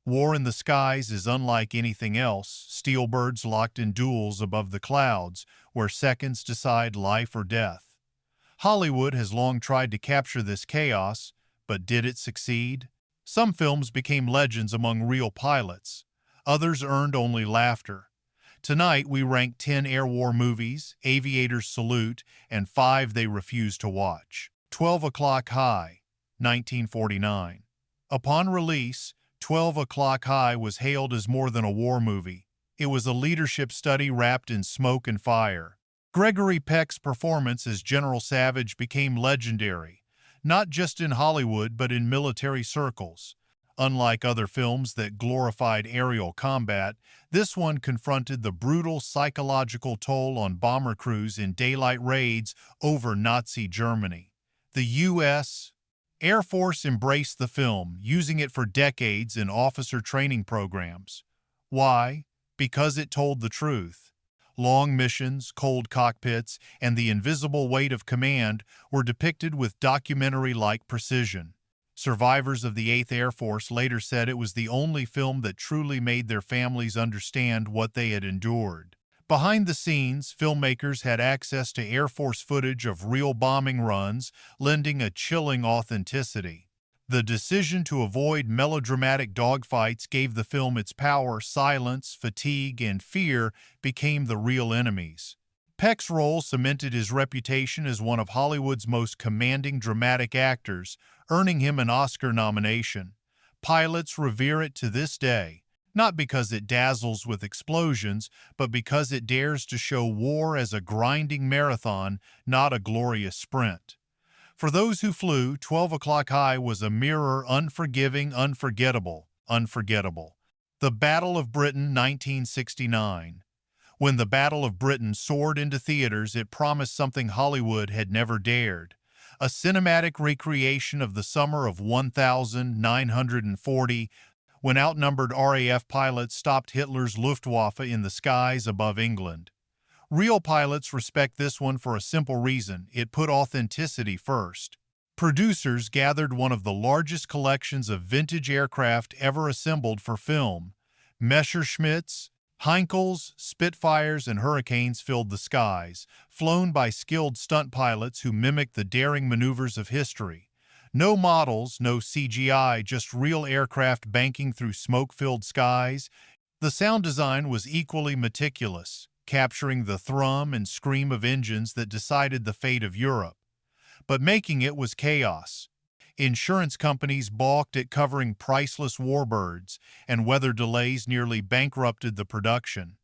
War in the skies is unlike anything else, steelbirds locked in duels above the clouds, where seconds decide life or death. Hollywood has long tried to capture this chaos, but did it succeed? Some films became legends among real pilots. Others earned only laughter. Tonight, we rank 10 air war movies, aviators salute, and 5 they refuse to watch. 12 O'Clock High, 1949. Upon release, 12 O'Clock High was hailed as more than a war movie. It was a leadership study wrapped in smoke and fire. Gregory Peck's performance as General Savage became legendary, not just in Hollywood but in military circles. Unlike other films that glorified aerial combat, this one confronted the brutal psychological toll on bomber crews in daylight raids over Nazi Germany. The U.S. Air Force embraced the film, using it for decades in officer training programs. Why? Because it told the truth. Long missions, cold cockpits, and the invisible weight of command were depicted with documentary-like precision. Survivors of the 8th Air Force later said it was the only film that truly made their families understand what they had endured. Behind the scenes, filmmakers had access to Air Force footage of real bombing runs, lending a chilling authenticity. The decision to avoid melodramatic dogfights gave the film its power. Silence, fatigue, and fear became the real enemies. Peck's role cemented his reputation as one of Hollywood's most commanding dramatic actors, earning him an Oscar nomination. Pilots revere it to this day, not because it dazzles with explosions, but because it dares to show war as a grinding marathon, not a glorious sprint. For those who flew, 12 O'Clock High was a mirror, unforgiving, unforgettable. The Battle of Britain, 1969. When the Battle of Britain soared into theaters, it promised something Hollywood had never dared. A cinematic recreation of the summer of 1940, when outnumbered RAF pilots stopped Hitler's Luftwaffe in the skies above England. Real pilots respect this one for a simple reason: it put authenticity first. Producers gathered one of the largest collections of vintage aircraft ever assembled for film. Messerschmitts, Heinkels, Spitfires, and Hurricanes filled the skies, flown by skilled stunt pilots who mimicked the daring maneuvers of history. No models, no CGI, just real aircraft banking through smoke-filled skies. The sound design was equally meticulous, capturing the thrum and scream of engines that decided the fate of Europe. But making it was chaos. Insurance companies balked at covering priceless warbirds, and weather delays nearly bankrupted the production.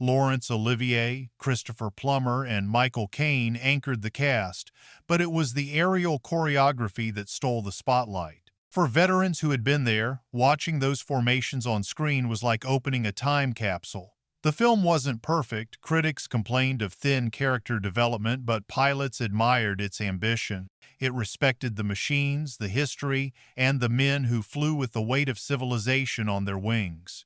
Laurence Olivier, Christopher Plummer, and Michael Caine anchored the cast, but it was the aerial choreography that stole the spotlight. For veterans who had been there, watching those formations on screen was like opening a time capsule. The film wasn't perfect. Critics complained of thin character development, but pilots admired its ambition. It respected the machines, the history, and the men who flew with the weight of civilization on their wings.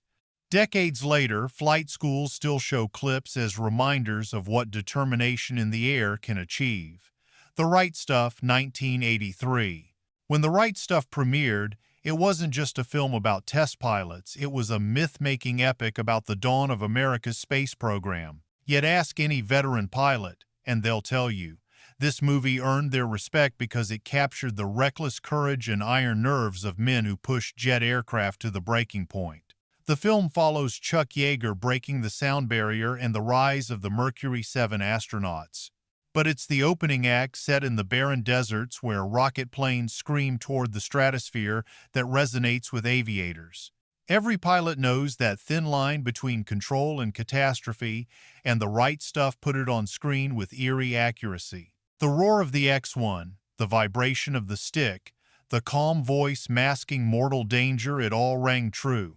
Decades later, flight schools still show clips as reminders of what determination in the air can achieve. The Right Stuff, 1983. When The Right Stuff premiered, it wasn't just a film about test pilots, it was a myth-making epic about the dawn of America's space program. Yet ask any veteran pilot, and they'll tell you, this movie earned their respect because it captured the reckless courage and iron nerves of men who pushed jet aircraft to the breaking point. The film follows Chuck Yeager breaking the sound barrier and the rise of the Mercury 7 astronauts. But it's the opening act set in the barren deserts where rocket planes scream toward the stratosphere that resonates with aviators. Every pilot knows that thin line between control and catastrophe, and The Right Stuff put it on screen with eerie accuracy. The roar of the X-1, the vibration of the stick, the calm voice masking mortal danger, it all rang true.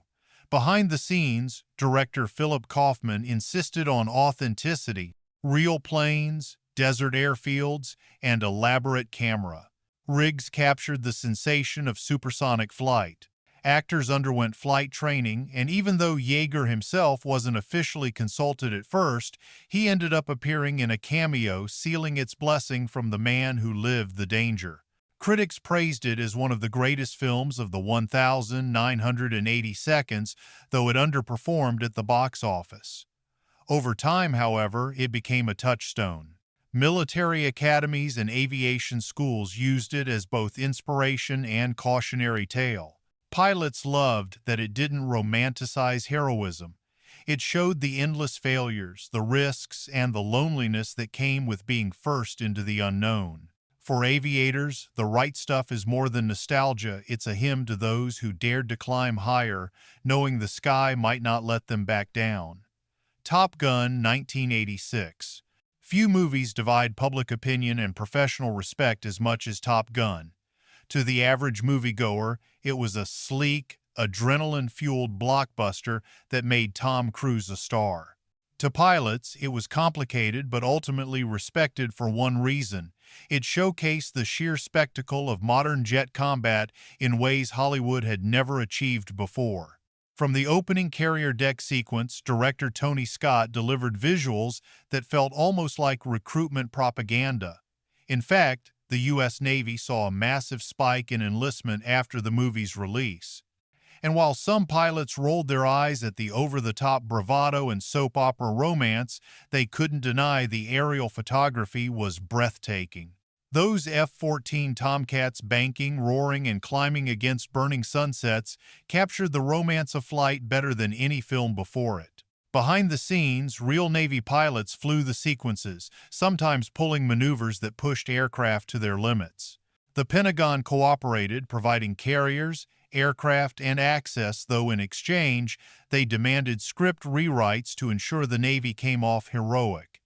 Behind the scenes, director Philip Kaufman insisted on authenticity, real planes, desert airfields, and elaborate camera rigs captured the sensation of supersonic flight. Actors underwent flight training, and even though Yeager himself wasn't officially consulted at first, he ended up appearing in a cameo, sealing its blessing from the man who lived the danger. Critics praised it as one of the greatest films of the 1,980 seconds, though it underperformed at the box office. Over time, however, it became a touchstone. Military academies and aviation schools used it as both inspiration and cautionary tale. Pilots loved that it didn't romanticize heroism. It showed the endless failures, the risks, and the loneliness that came with being first into the unknown. For aviators, The Right Stuff is more than nostalgia, it's a hymn to those who dared to climb higher, knowing the sky might not let them back down. Top Gun, 1986. Few movies divide public opinion and professional respect as much as Top Gun. To the average moviegoer, it was a sleek, adrenaline-fueled blockbuster that made Tom Cruise a star. To pilots, it was complicated but ultimately respected for one reason. It showcased the sheer spectacle of modern jet combat in ways Hollywood had never achieved before. From the opening carrier deck sequence, director Tony Scott delivered visuals that felt almost like recruitment propaganda. In fact, the U.S. Navy saw a massive spike in enlistment after the movie's release. And while some pilots rolled their eyes at the over-the-top bravado and soap opera romance, they couldn't deny the aerial photography was breathtaking. Those F-14 Tomcats banking, roaring, and climbing against burning sunsets captured the romance of flight better than any film before it. Behind the scenes, real Navy pilots flew the sequences, sometimes pulling maneuvers that pushed aircraft to their limits. The Pentagon cooperated, providing carriers, aircraft, and access, though in exchange, they demanded script rewrites to ensure the Navy came off heroic.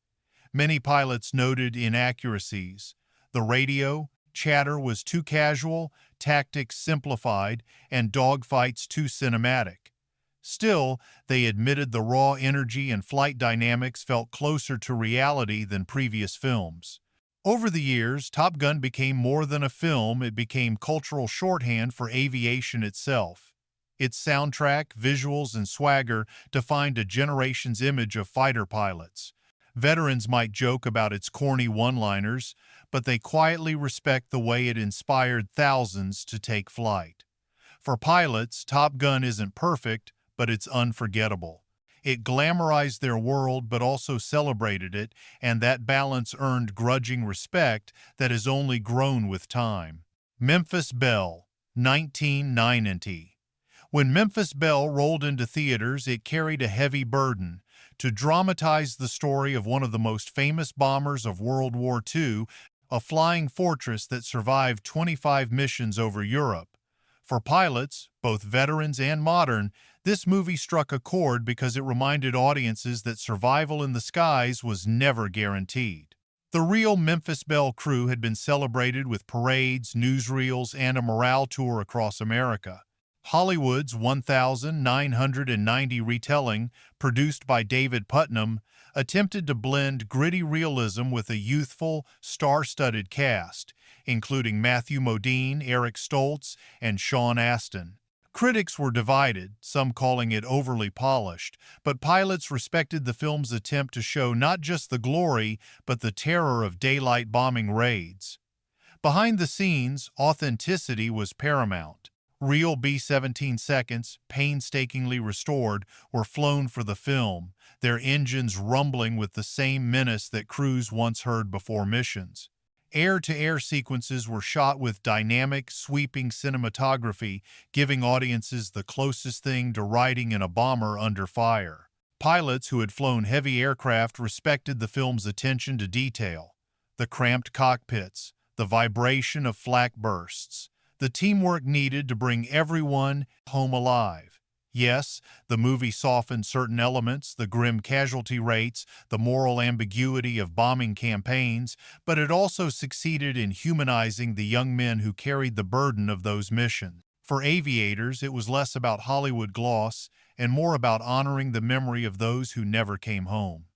Many pilots noted inaccuracies. The radio chatter was too casual, tactics simplified, and dogfights too cinematic. Still, they admitted the raw energy and flight dynamics felt closer to reality than previous films. Over the years, Top Gun became more than a film, it became cultural shorthand for aviation itself. Its soundtrack, visuals, and swagger defined a generation's image of fighter pilots. Veterans might joke about its corny one-liners, but they quietly respect the way it inspired thousands to take flight. For pilots, Top Gun isn't perfect, but it's unforgettable. It glamorized their world but also celebrated it, and that balance earned grudging respect that has only grown with time. Memphis Belle, 1990. When Memphis Belle rolled into theaters, it carried a heavy burden. To dramatize the story of one of the most famous bombers of World War II, a flying fortress that survived 25 missions over Europe. For pilots, both veterans and modern, this movie struck a chord because it reminded audiences that survival in the skies was never guaranteed. The real Memphis Belle crew had been celebrated with parades, newsreels, and a morale tour across America. Hollywood's 1990 retelling, produced by David Putnam, attempted to blend gritty realism with a youthful, star-studded cast, including Matthew Modine, Eric Stoltz, and Sean Astin. Critics were divided, some calling it overly polished, but pilots respected the film's attempt to show not just the glory, but the terror of daylight bombing raids. Behind the scenes, authenticity was paramount. Real B-17 seconds, painstakingly restored, were flown for the film, their engines rumbling with the same menace that crews once heard before missions. Air-to-air sequences were shot with dynamic, sweeping cinematography, giving audiences the closest thing to riding in a bomber under fire. Pilots who had flown heavy aircraft respected the film's attention to detail. The cramped cockpits, the vibration of flak bursts, the teamwork needed to bring everyone home alive. Yes, the movie softened certain elements, the grim casualty rates, the moral ambiguity of bombing campaigns, but it also succeeded in humanizing the young men who carried the burden of those missions. For aviators, it was less about Hollywood gloss and more about honoring the memory of those who never came home.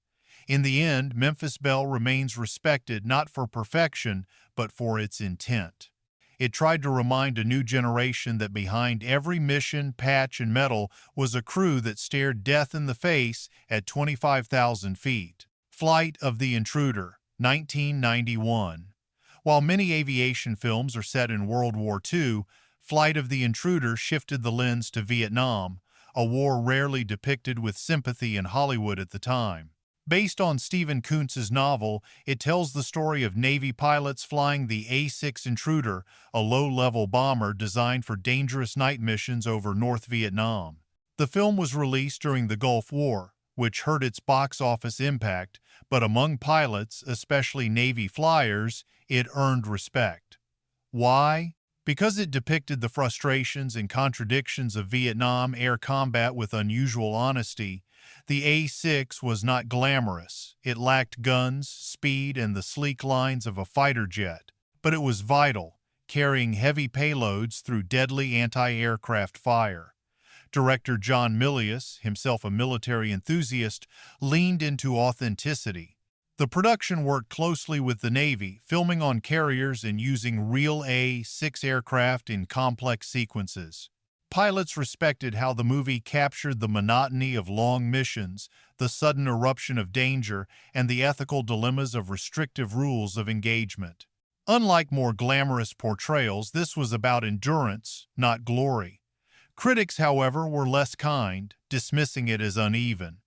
In the end, Memphis Belle remains respected not for perfection, but for its intent. It tried to remind a new generation that behind every mission, patch, and medal was a crew that stared death in the face at 25,000 feet. Flight of the Intruder, 1991. While many aviation films are set in World War II, Flight of the Intruder shifted the lens to Vietnam, a war rarely depicted with sympathy in Hollywood at the time. Based on Stephen Kuntz's novel, it tells the story of Navy pilots flying the A-6 Intruder, a low-level bomber designed for dangerous night missions over North Vietnam. The film was released during the Gulf War, which hurt its box office impact, but among pilots, especially Navy flyers, it earned respect. Why? Because it depicted the frustrations and contradictions of Vietnam air combat with unusual honesty. The A-6 was not glamorous. It lacked guns, speed, and the sleek lines of a fighter jet. But it was vital, carrying heavy payloads through deadly anti-aircraft fire. Director John Milius, himself a military enthusiast, leaned into authenticity. The production worked closely with the Navy, filming on carriers and using real A-6 aircraft in complex sequences. Pilots respected how the movie captured the monotony of long missions, the sudden eruption of danger, and the ethical dilemmas of restrictive rules of engagement. Unlike more glamorous portrayals, this was about endurance, not glory. Critics, however, were less kind, dismissing it as uneven.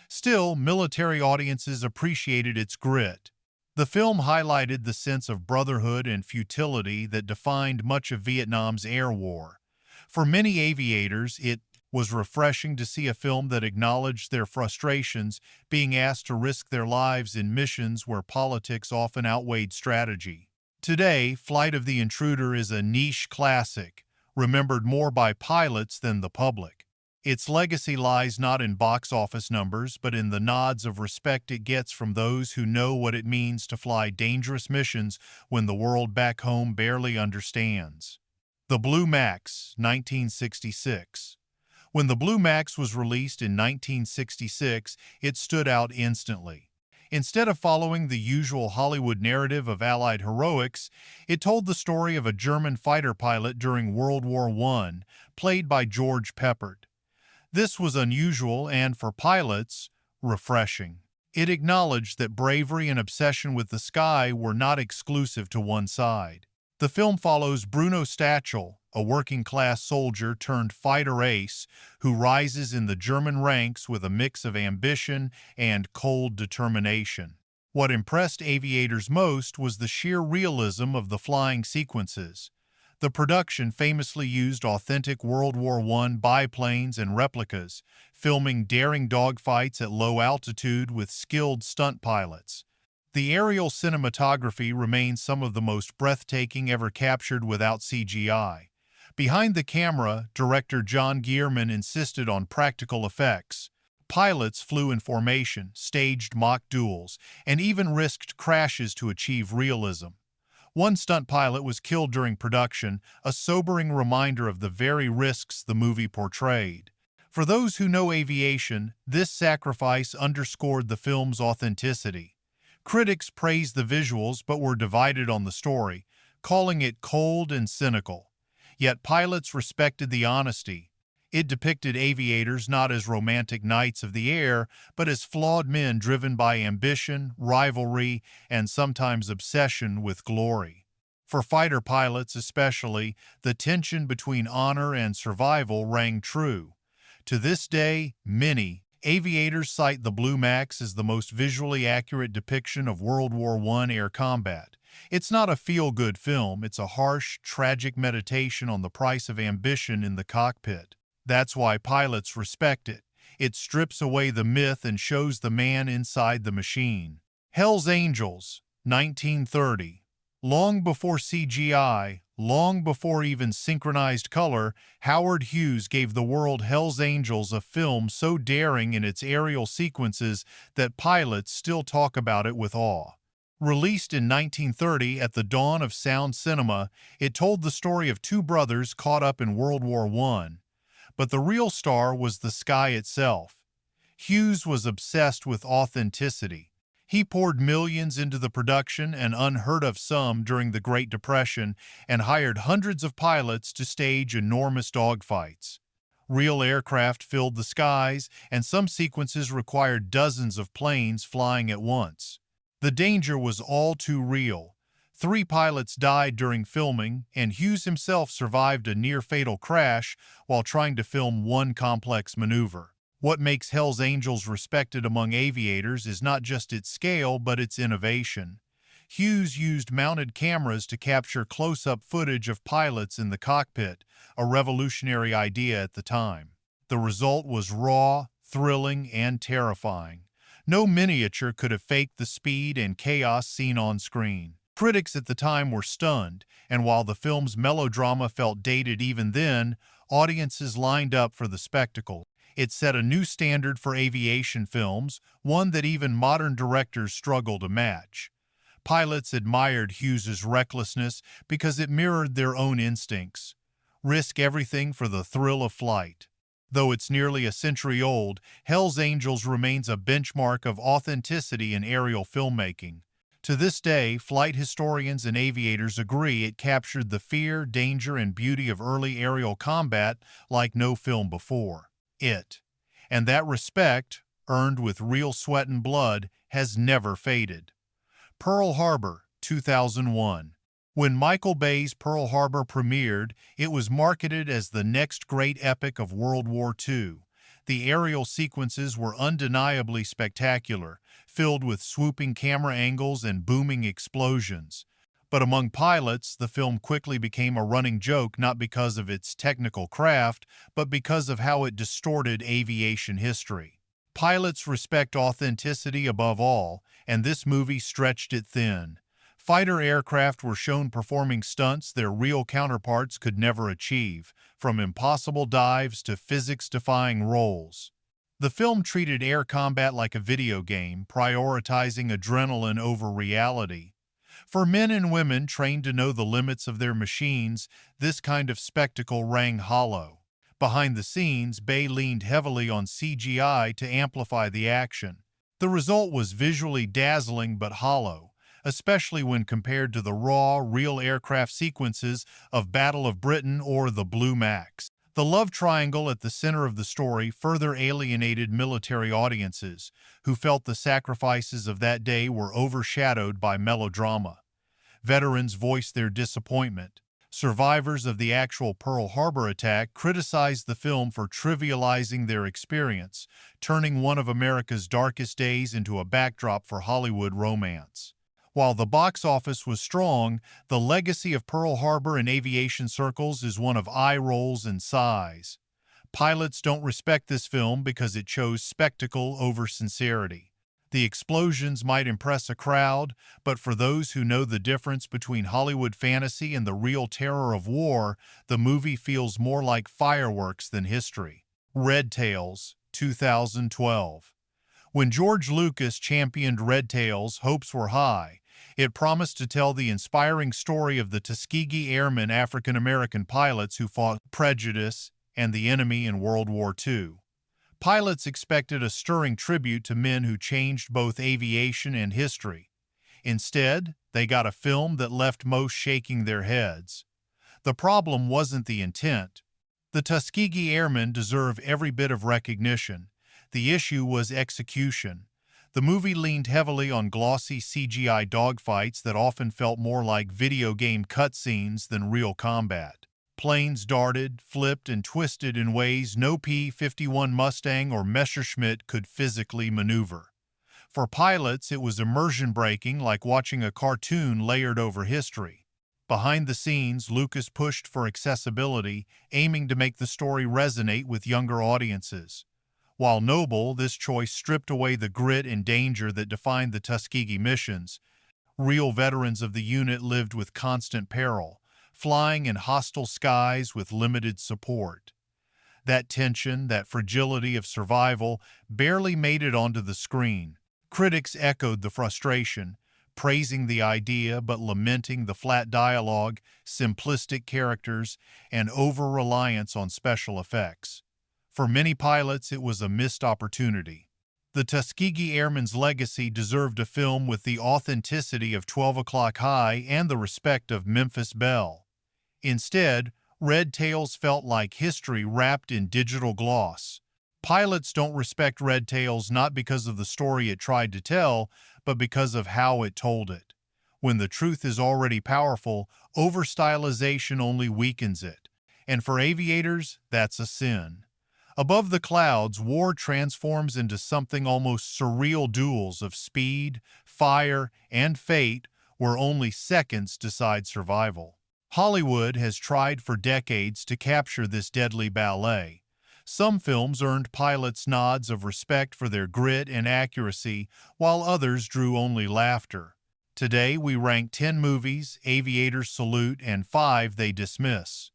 Still, military audiences appreciated its grit. The film highlighted the sense of brotherhood and futility that defined much of Vietnam's air war. For many aviators, it was refreshing to see a film that acknowledged their frustrations, being asked to risk their lives in missions where politics often outweighed strategy. Today, Flight of the Intruder is a niche classic, remembered more by pilots than the public. Its legacy lies not in box office numbers, but in the nods of respect it gets from those who know what it means to fly dangerous missions when the world back home barely understands. The Blue Max, 1966. When the Blue Max was released in 1966, it stood out instantly. Instead of following the usual Hollywood narrative of Allied heroics, it told the story of a German fighter pilot during World War I, played by George Peppard. This was unusual and, for pilots, refreshing. It acknowledged that bravery and obsession with the sky were not exclusive to one side. The film follows Bruno Stachel, a working-class soldier turned fighter ace who rises in the German ranks with a mix of ambition and cold determination. What impressed aviators most was the sheer realism of the flying sequences. The production famously used authentic World War I biplanes and replicas, filming daring dogfights at low altitude with skilled stunt pilots. The aerial cinematography remains some of the most breathtaking ever captured without CGI. Behind the camera, director John Guillermin insisted on practical effects. Pilots flew in formation, staged mock duels, and even risked crashes to achieve realism. One stunt pilot was killed during production, a sobering reminder of the very risks the movie portrayed. For those who know aviation, this sacrifice underscored the film's authenticity. Critics praised the visuals but were divided on the story, calling it cold and cynical. Yet pilots respected the honesty. It depicted aviators not as romantic knights of the air, but as flawed men driven by ambition, rivalry, and sometimes obsession with glory. For fighter pilots especially, the tension between honor and survival rang true. To this day, many aviators cite the Blue Max as the most visually accurate depiction of World War I air combat. It's not a feel-good film, it's a harsh, tragic meditation on the price of ambition in the cockpit. That's why pilots respect it. It strips away the myth and shows the man inside the machine. Hell's Angels, 1930. Long before CGI, long before even synchronized color, Howard Hughes gave the world Hell's Angels, a film so daring in its aerial sequences that pilots still talk about it with awe. Released in 1930 at the dawn of sound cinema, it told the story of two brothers caught up in World War I. But the real star was the sky itself. Hughes was obsessed with authenticity. He poured millions into the production, an unheard-of sum during the Great Depression, and hired hundreds of pilots to stage enormous dogfights. Real aircraft filled the skies, and some sequences required dozens of planes flying at once. The danger was all too real. 3 pilots died during filming, and Hughes himself survived a near-fatal crash while trying to film one complex maneuver. What makes Hell's Angels respected among aviators is not just its scale, but its innovation. Hughes used mounted cameras to capture close-up footage of pilots in the cockpit, a revolutionary idea at the time. The result was raw, thrilling, and terrifying. No miniature could have faked the speed and chaos seen on screen. Critics at the time were stunned, and while the film's melodrama felt dated even then, audiences lined up for the spectacle. It set a new standard for aviation films, one that even modern directors struggle to match. Pilots admired Hughes's recklessness because it mirrored their own instincts. Risk everything for the thrill of flight. Though it's nearly a century old, Hell's Angels remains a benchmark of authenticity in aerial filmmaking. To this day, flight historians and aviators agree it captured the fear, danger, and beauty of early aerial combat like no film before. And that respect, earned with real sweat and blood, has never faded. Pearl Harbor, 2001. When Michael Bay's Pearl Harbor premiered, it was marketed as the next great epic of World War II. The aerial sequences were undeniably spectacular, filled with swooping camera angles and booming explosions. But among pilots, the film quickly became a running joke not because of its technical craft, but because of how it distorted aviation history. Pilots respect authenticity above all, and this movie stretched it thin. Fighter aircraft were shown performing stunts their real counterparts could never achieve, from impossible dives to physics-defying rolls. The film treated air combat like a video game, prioritizing adrenaline over reality. For men and women trained to know the limits of their machines, this kind of spectacle rang hollow. Behind the scenes, Bay leaned heavily on CGI to amplify the action. The result was visually dazzling but hollow, especially when compared to the raw, real aircraft sequences of Battle of Britain or the Blue Max. The love triangle at the center of the story further alienated military audiences, who felt the sacrifices of that day were overshadowed by melodrama. Veterans voiced their disappointment. Survivors of the actual Pearl Harbor attack criticized the film for trivializing their experience, turning one of America's darkest days into a backdrop for Hollywood romance. While the box office was strong, the legacy of Pearl Harbor in aviation circles is one of eye rolls and sighs. Pilots don't respect this film because it chose spectacle over sincerity. The explosions might impress a crowd, but for those who know the difference between Hollywood fantasy and the real terror of war, the movie feels more like fireworks than history. Red Tails, 2012. When George Lucas championed Red Tails, hopes were high. It promised to tell the inspiring story of the Tuskegee Airmen, African-American pilots who fought prejudice and the enemy in World War II. Pilots expected a stirring tribute to men who changed both aviation and history. Instead, they got a film that left most shaking their heads. The problem wasn't the intent. The Tuskegee Airmen deserve every bit of recognition. The issue was execution. The movie leaned heavily on glossy CGI dogfights that often felt more like video game cutscenes than real combat. Planes darted, flipped, and twisted in ways no P-51 Mustang or Messerschmitt could physically maneuver. For pilots, it was immersion-breaking, like watching a cartoon layered over history. Behind the scenes, Lucas pushed for accessibility, aiming to make the story resonate with younger audiences. While noble, this choice stripped away the grit and danger that defined the Tuskegee missions. Real veterans of the unit lived with constant peril, flying in hostile skies with limited support. That tension, that fragility of survival, barely made it onto the screen. Critics echoed the frustration, praising the idea but lamenting the flat dialogue, simplistic characters, and over-reliance on special effects. For many pilots, it was a missed opportunity. The Tuskegee Airmen's legacy deserved a film with the authenticity of 12 O'Clock High and the respect of Memphis Belle. Instead, Red Tails felt like history wrapped in digital gloss. Pilots don't respect Red Tails not because of the story it tried to tell, but because of how it told it. When the truth is already powerful, over-stylization only weakens it. And for aviators, that's a sin. Above the clouds, war transforms into something almost surreal, duels of speed, fire, and fate where only seconds decide survival. Hollywood has tried for decades to capture this deadly ballet. Some films earned pilots nods of respect for their grit and accuracy, while others drew only laughter. Today, we rank 10 movies aviators salute and 5 they dismiss.